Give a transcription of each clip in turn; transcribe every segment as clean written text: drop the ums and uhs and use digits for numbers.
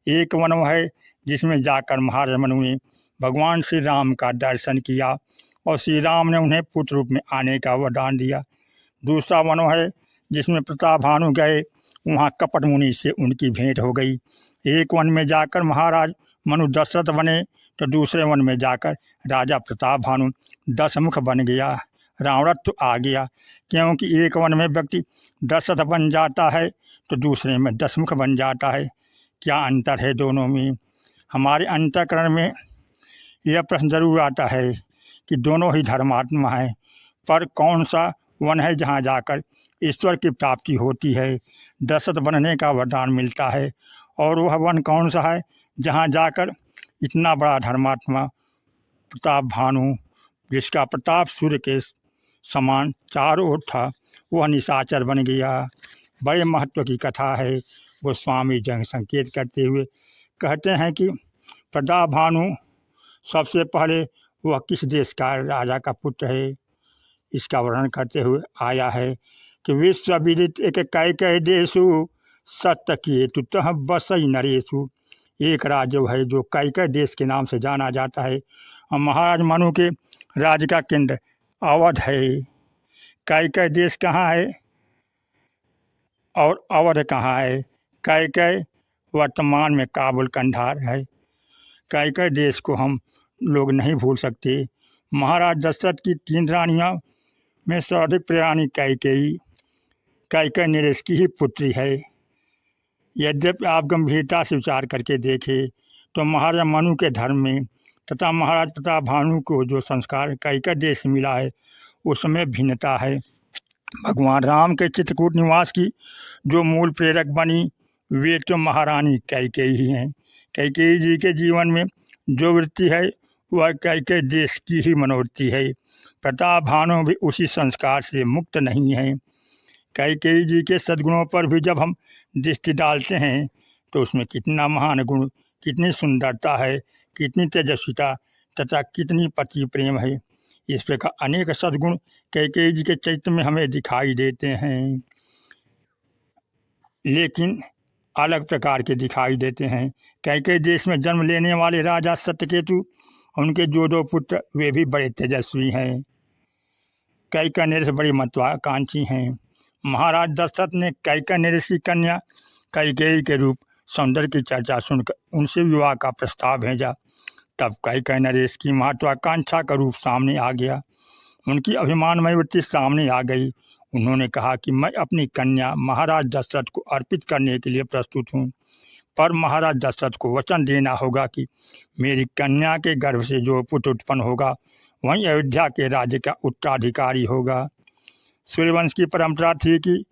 एक वन है जिसमें जाकर महाराज मनु ने भगवान श्री राम का दर्शन किया और श्री राम ने उन्हें पुत्र रूप में आने का वरदान दिया। दूसरा वन है जिसमें प्रताप भानु गए, वहाँ कपट मुनि से उनकी भेंट हो गई। एक वन में जाकर महाराज मनु दशरथ बने तो दूसरे वन में जाकर राजा प्रताप भानु दशमुख बन गया, रावणत्व आ गया। क्योंकि एक वन में व्यक्ति दशरथ बन जाता है तो दूसरे में दशमुख बन जाता है। क्या अंतर है दोनों में? हमारे अंतःकरण में यह प्रश्न जरूर आता है कि दोनों ही धर्मात्मा हैं, पर कौन सा वन है जहाँ जाकर ईश्वर की प्राप्ति होती है, दशरथ बनने का वरदान मिलता है, और वह वन कौन सा है जहाँ जाकर इतना बड़ा धर्मात्मा प्रताप भानु, जिसका प्रताप सूर्य के समान चारों ओर था, वह निशाचर बन गया। बड़े महत्व की कथा है। वो स्वामी जंग संकेत करते हुए कहते हैं कि प्रताप भानु सबसे पहले वह किस देश का राजा का पुत्र है, इसका वर्णन करते हुए आया है कि विश्व विदित एक कैकेयी देशु सत्य केतु तह बसई नरेशु। एक राज्य है जो कैकेयी देश के नाम से जाना जाता है और महाराज मनु के राज्य का केंद्र अवध है। कैकेयी देश कहाँ है और अवध कहाँ है? कैकेयी वर्तमान में काबुल कंधार है। कैकेयी देश को हम लोग नहीं भूल सकते। महाराज दशरथ की 3 रानियाँ में सर्वाधिक प्रिय रानी कैकेयी नरेश की ही पुत्री है। यद्यपि आप गंभीरता से विचार करके देखें तो महाराज मनु के धर्म में तथा महाराज प्रताप भानु को जो संस्कार कैकेयी देश से मिला है उसमें भिन्नता है। भगवान राम के चित्रकूट निवास की जो मूल प्रेरक बनी वे तो महारानी कैकेयी ही हैं। कैकेयी जी के जीवन में जो वृत्ति है वह कैकेयी देश की ही मनोवृत्ति है। प्रताप भानु भी उसी संस्कार से मुक्त नहीं है। कैकेयी जी के सद्गुणों पर भी जब हम दृष्टि डालते हैं तो उसमें कितना महान गुण, कितनी सुंदरता है, कितनी तेजस्विता तथा कितनी पति प्रेम है। इस प्रकार अनेक सद्गुण कैकेयी जी के चरित्र में हमें दिखाई देते हैं, लेकिन अलग प्रकार के दिखाई देते हैं। कैकेयी देश में जन्म लेने वाले राजा सत्यकेतु, उनके जो 2 पुत्र वे भी बड़े तेजस्वी हैं। कैकेयी नरेश बड़ी महत्वाकांक्षी हैं। महाराज दशरथ ने कैकेयी नरेश की कन्या कैकेयी के रूप सौंदर्य की चर्चा सुनकर उनसे विवाह का प्रस्ताव भेजा। तब कैकेयी नरेश की महत्वाकांक्षा का रूप सामने आ गया, उनकी अभिमानमय वृत्ति सामने आ गई। उन्होंने कहा कि मैं अपनी कन्या महाराज दशरथ को अर्पित करने के लिए प्रस्तुत हूँ, पर महाराज दशरथ को वचन देना होगा कि मेरी कन्या के गर्भ से जो पुत्र उत्पन्न होगा वहीं अयोध्या के राज्य का उत्तराधिकारी होगा। सूर्यवंश की परंपरा थी कि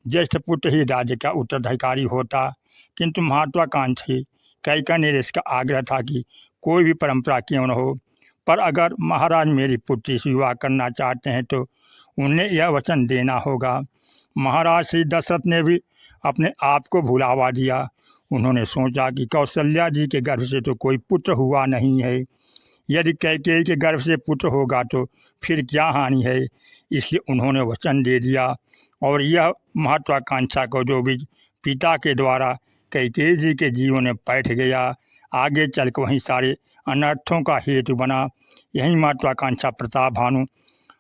ज्येष्ठ पुत्र ही राज्य का उत्तराधिकारी होता, किंतु महत्वाकांक्षी कैकेयी नरेश का आग्रह था कि कोई भी परंपरा क्यों न हो, पर अगर महाराज मेरी पुत्री से विवाह करना चाहते हैं तो उन्हें यह वचन देना होगा। महाराज श्री दशरथ ने भी अपने आप को भुलावा दिया। उन्होंने सोचा कि कौशल्या जी के गर्भ से तो कोई पुत्र हुआ नहीं है, यदि कैकेयी के गर्भ से पुत्र होगा तो फिर क्या हानि है। इसलिए उन्होंने वचन दे दिया और यह महत्वाकांक्षा को जो भी पिता के द्वारा कैकेयी जी के जीवन में बैठ गया, आगे चलकर वहीं सारे अनर्थों का हेतु बना। यही महत्वाकांक्षा प्रताप भानु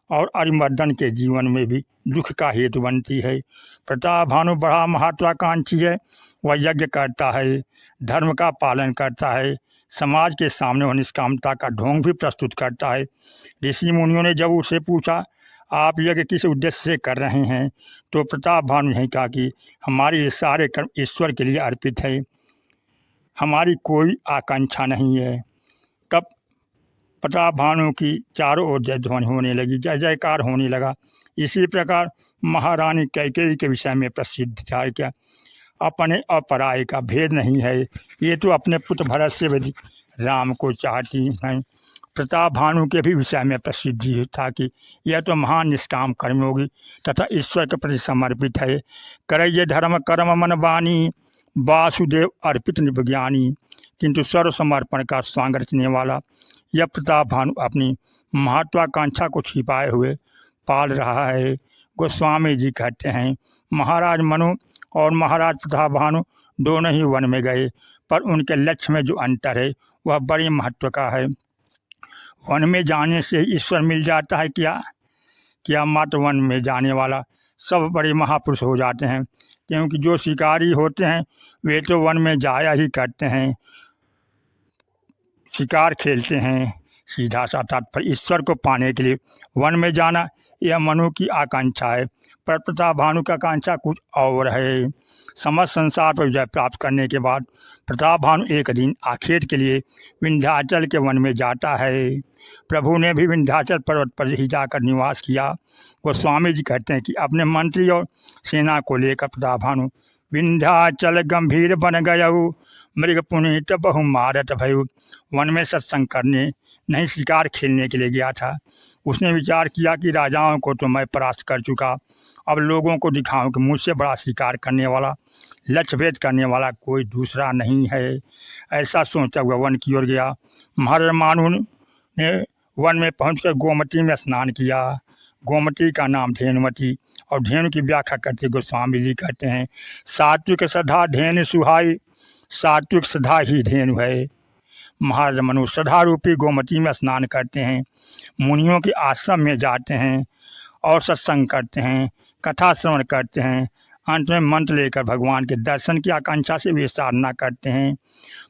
और अरिमर्दन के जीवन में भी दुख का हेतु बनती है। प्रताप भानु बड़ा महत्वाकांक्षी है। वह यज्ञ करता है, धर्म का पालन करता है, समाज के सामने वह निष्कामता का ढोंग भी प्रस्तुत करता है। ऋषि मुनियों ने जब उसे पूछा आप यज्ञ किस उद्देश्य से कर रहे हैं, तो प्रताप भानु ने कहा कि हमारे ये सारे कर्म ईश्वर के लिए अर्पित है, हमारी कोई आकांक्षा नहीं है। तब प्रताप भानु की चारों ओर जय ध्वनि होने लगी, जय जयकार होने लगा। इसी प्रकार महारानी कैकेयी के विषय में प्रसिद्ध था क्या अपने और पराये का भेद नहीं है, ये तो अपने पुत्र भरत से भी राम को चाहती हैं। प्रताप भानु के भी विषय में प्रसिद्धि था कि यह तो महान निष्काम कर्मयोगी तथा ईश्वर के प्रति समर्पित है। करैये धर्म कर्म मन बानी, वासुदेव अर्पित निज्ञानी। किंतु सर्व समर्पण का स्वांग रचने वाला यह प्रताप भानु अपनी महत्वाकांक्षा को छिपाए हुए पाल रहा है। गोस्वामी जी कहते हैं महाराज मनु और महाराज प्रताप भानु दोनों ही वन में गए, पर उनके लक्ष्य में जो अंतर है वह बड़े महत्व का है। वन में जाने से ईश्वर मिल जाता है क्या मात्र वन में जाने वाला सब बड़े महापुरुष हो जाते हैं, क्योंकि जो शिकारी होते हैं वे तो वन में जाया ही करते हैं, शिकार खेलते हैं। सीधा सा तात्पर्य ईश्वर को पाने के लिए वन में जाना यह मनु की आकांक्षा है, पर प्रतापभानु का आकांक्षा कुछ और है। समस्त संसार पर विजय प्राप्त करने के बाद प्रतापभानु एक दिन आखेट के लिए विंध्याचल के वन में जाता है। प्रभु ने भी विंध्याचल पर्वत पर ही जाकर निवास किया। गोस्वामी जी कहते हैं कि अपने मंत्री और सेना को लेकर प्रतापभानु विंध्याचल गंभीर बन गयऊ, मृग पुनीत बहु मारत भयु। वन में सत्संग करने नहीं शिकार खेलने के लिए गया था। उसने विचार किया कि राजाओं को तो मैं परास्त कर चुका, अब लोगों को दिखाऊं कि मुझसे बड़ा शिकार करने वाला, लक्ष्य भेद करने वाला कोई दूसरा नहीं है। ऐसा सोचता हुआ वन की ओर गया। महाराज मानु ने वन में पहुंचकर गोमती में स्नान किया। गोमती का नाम धेनुमती और धेनु की व्याख्या करते गोस्वामी जी कहते हैं सात्विक सदा धेनु सुहाई, सात्विक सदा ही धेनु है। महाराज मनु सदा रूपी गोमती में स्नान करते हैं, मुनियों के आश्रम में जाते हैं और सत्संग करते हैं, कथा श्रवण करते हैं, अंत में मंत्र लेकर भगवान के दर्शन की आकांक्षा से वे साधना करते हैं।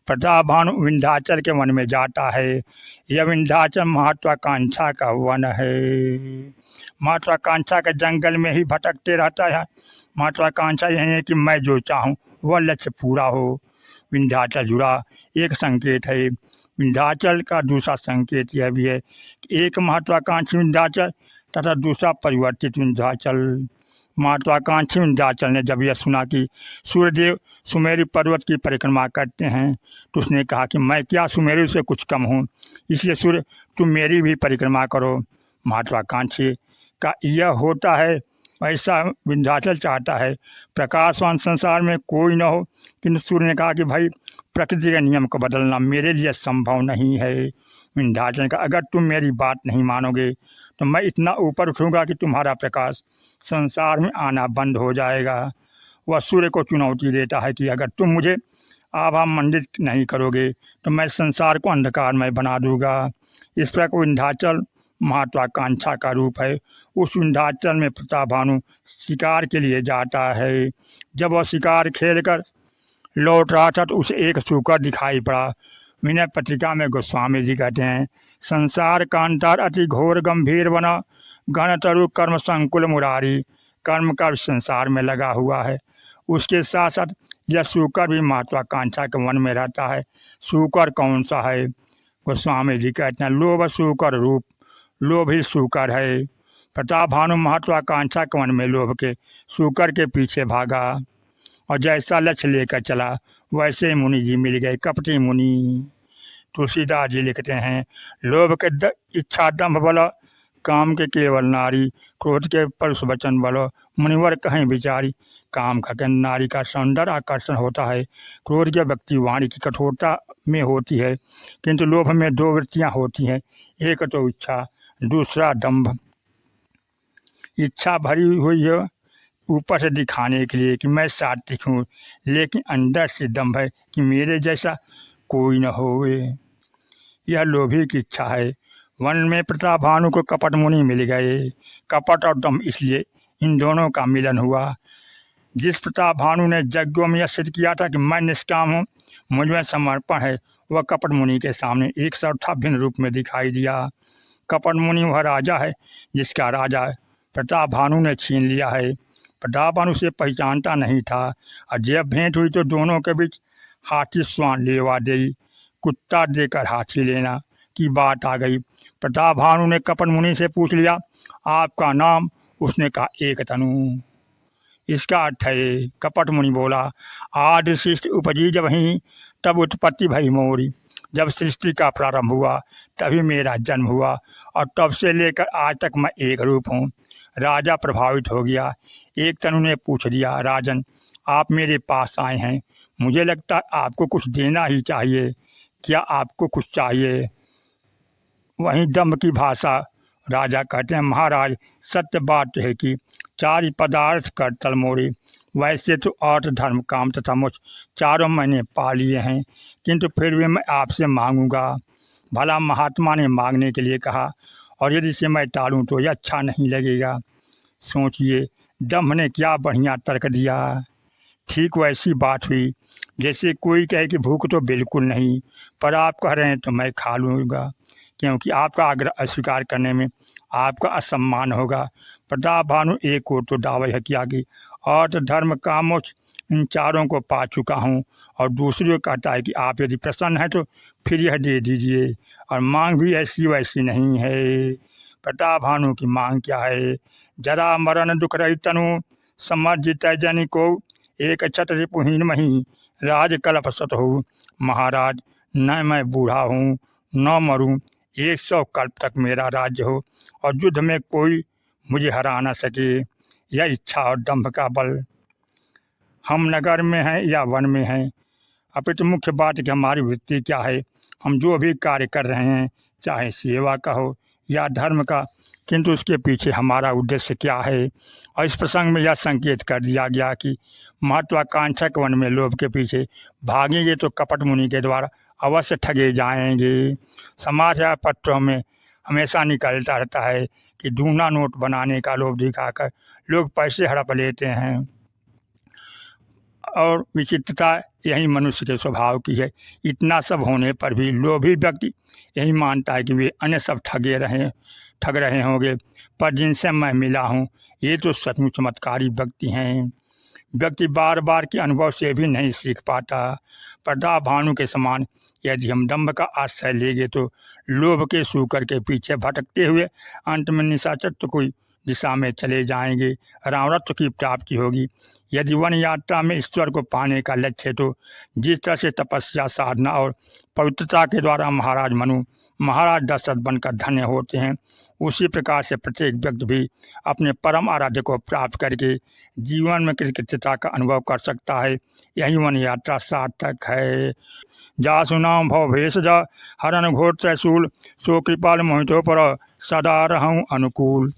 प्रतापभानु विंध्याचल के वन में जाता है। यह विंध्याचल महत्वाकांक्षा का वन है। महत्वाकांक्षा के जंगल में ही भटकते रहता है। महत्वाकांक्षा यही है कि मैं जो चाहूँ वह लक्ष्य पूरा हो। विंध्याचल जुड़ा एक संकेत है। विंध्याचल का दूसरा संकेत यह भी है कि एक महत्वाकांक्षी विंध्याचल तथा दूसरा परिवर्तित विंध्याचल। महत्वाकांक्षी विंध्याचल ने जब यह सुना कि सूर्यदेव सुमेरु पर्वत की परिक्रमा करते हैं तो उसने कहा कि मैं क्या सुमेरु से कुछ कम हूँ, इसलिए सूर्य तुम मेरी भी परिक्रमा करो। महत्वाकांक्षी का यह होता है, ऐसा विंध्याचल चाहता है। प्रकाशवान संसार में कोई न हो, किंतु सूर्य ने कहा कि भाई प्रकृति के नियम को बदलना मेरे लिए संभव नहीं है। विंध्याचल का अगर तुम मेरी बात नहीं मानोगे तो मैं इतना ऊपर उठूँगा कि तुम्हारा प्रकाश संसार में आना बंद हो जाएगा। वह सूर्य को चुनौती देता है कि अगर तुम मुझे आभा मंडित नहीं करोगे तो मैं संसार को अंधकारमय बना दूंगा। इस प्रकार विंध्याचल महत्वाकांक्षा का रूप है। उस विंध्याचल में प्रतापभानु शिकार के लिए जाता है। जब वह शिकार खेलकर लौट रहा था तो उसे एक सूकर दिखाई पड़ा। विनय पत्रिका में गोस्वामी जी कहते हैं संसार कांतार अति घोर गंभीर बना, गण तरु कर्म संकुल मुरारी। कर्म का संसार में लगा हुआ है। उसके साथ साथ यह सूकर भी महत्वाकांक्षा के वन में रहता है। सूकर कौन सा है? गोस्वामी जी कहते हैं लोभ सूकर रूप, लोभ ही सूकर है। प्रतापभानु महत्वाकांक्षा के वन में लोभ के सूकर के पीछे भागा और जैसा लक्ष्य लेकर चला वैसे मुनि जी मिल गए, कपटी मुनि। तुलसीदास जी लिखते हैं लोभ के इच्छा दम्भ बल, काम के केवल नारी, क्रोध के परुष वचन बलो, मुनिवर कहीं विचारी। काम का नारी का सौंदर्य आकर्षण होता है, क्रोध के व्यक्ति वाणी की कठोरता में होती है, किंतु लोभ में दो वृत्तियाँ होती हैं, एक तो इच्छा, दूसरा दंभ। इच्छा भरी हुई है ऊपर से दिखाने के लिए कि मैं सात्विक हूँ, लेकिन अंदर से दंभ है कि मेरे जैसा कोई न होवे। यह लोभी की इच्छा है। वन में प्रतापभानु को कपट मुनि मिल गए। कपट और दंभ इसलिए इन दोनों का मिलन हुआ। जिस प्रतापभानु ने यज्ञों में यह सिद्ध किया था कि मैं निष्काम हूँ, मुझ में समर्पण है, वह कपट मुनि के सामने एक सर्वथा भिन्न रूप में दिखाई दिया। कपट मुनि वह राजा है जिसका राजा प्रतापभानु ने छीन लिया है। प्रतापभानु से पहचानता नहीं था और जब भेंट हुई तो दोनों के बीच हाथी स्वान लेवा देई, कुत्ता देकर हाथी लेना की बात आ गई। प्रतापभानु ने कपट मुनि से पूछ लिया आपका नाम? उसने कहा एक तनु। इसका अर्थ है, कपट मुनि बोला आदि सृष्टि उपजी जब ही तब उत्पत्ति भई मोरी। जब सृष्टि का प्रारंभ हुआ तभी मेरा जन्म हुआ और तब से लेकर आज तक मैं एक रूप हूँ। राजा प्रभावित हो गया। एक तनु ने पूछ दिया राजन आप मेरे पास आए हैं, मुझे लगता है आपको कुछ देना ही चाहिए, क्या आपको कुछ चाहिए? वहीं दम्भ की भाषा। राजा कहते हैं महाराज सत्य बात है कि चार पदार्थ कर तलमोरी, वैसे तो अर्थ धर्म काम तथा मोक्ष चारों मैंने पा लिए हैं, किंतु फिर भी मैं आपसे मांगूंगा। भला महात्मा ने मांगने के लिए कहा, और यदि इसे मैं टालूं तो यह अच्छा नहीं लगेगा। सोचिए, दम्भ ने क्या बढ़िया तर्क दिया। ठीक वैसी बात हुई जैसे कोई कहे कि भूख तो बिल्कुल नहीं, पर आप कह रहे हैं तो मैं खा लूँगा, क्योंकि आपका आग्रह अस्वीकार करने में आपका असम्मान होगा। प्रताप भानु एक और तो दावा यह किया कि अर्थ धर्म काम मोक्ष इन चारों को पा चुका हूँ, और दूसरे को कहता है कि आप यदि प्रसन्न हैं तो फिर यह दे दीजिए, और मांग भी ऐसी वैसी नहीं है। प्रताप भानु की मांग क्या है? जरा मरण दुख रही तनु समर्जित जन को एक छत्र पुहीन मही राज कल्प सत हो। महाराज, न मैं बूढ़ा हूँ न मरूं, 100 कल्प तक मेरा राज्य हो और युद्ध में कोई मुझे हरा न सके। यह इच्छा और दंभ का बल। हम नगर में हैं या वन में हैं, अपितु मुख्य बात है कि हमारी वृत्ति क्या है। हम जो भी कार्य कर रहे हैं, चाहे सेवा का हो या धर्म का, किंतु उसके पीछे हमारा उद्देश्य क्या है। और इस प्रसंग में यह संकेत कर दिया गया कि महत्वाकांक्षक वन में लोभ के पीछे भागेंगे तो कपट मुनि के द्वारा अवश्य ठगे जाएंगे। समाचार पत्रों में हमेशा निकलता रहता है कि दूना नोट बनाने का लोभ दिखाकर लोग पैसे हड़प लेते हैं, और विचित्रता यही मनुष्य के स्वभाव की है। इतना सब होने पर भी लोभी व्यक्ति यही मानता है कि वे अन्य सब ठग रहे होंगे, पर जिनसे मैं मिला हूँ ये तो सचमुच चमत्कारी व्यक्ति हैं। व्यक्ति बार बार के अनुभव से भी नहीं सीख पाता। प्रताप भानु के समान यदि हम दंभ का आश्रय लेंगे तो लोभ के सूकर के पीछे भटकते हुए अंत में निशाचर कोई दिशा में चले जाएंगे, रावणत्व की प्राप्ति होगी। यदि वन यात्रा में ईश्वर को पाने का लक्ष्य है तो जिस तरह से तपस्या, साधना और पवित्रता के द्वारा महाराज मनु, महाराज दशरथ बनकर धन्य होते हैं, उसी प्रकार से प्रत्येक व्यक्ति भी अपने परम आराध्य को प्राप्त करके जीवन में कृतज्ञता का अनुभव कर सकता है। यही वन यात्रा सार्थक है। जा सुनाम भव भेषज हरण घोर त्रैशूल, सो कृपाल मोहितो पर सदा रहूं अनुकूल।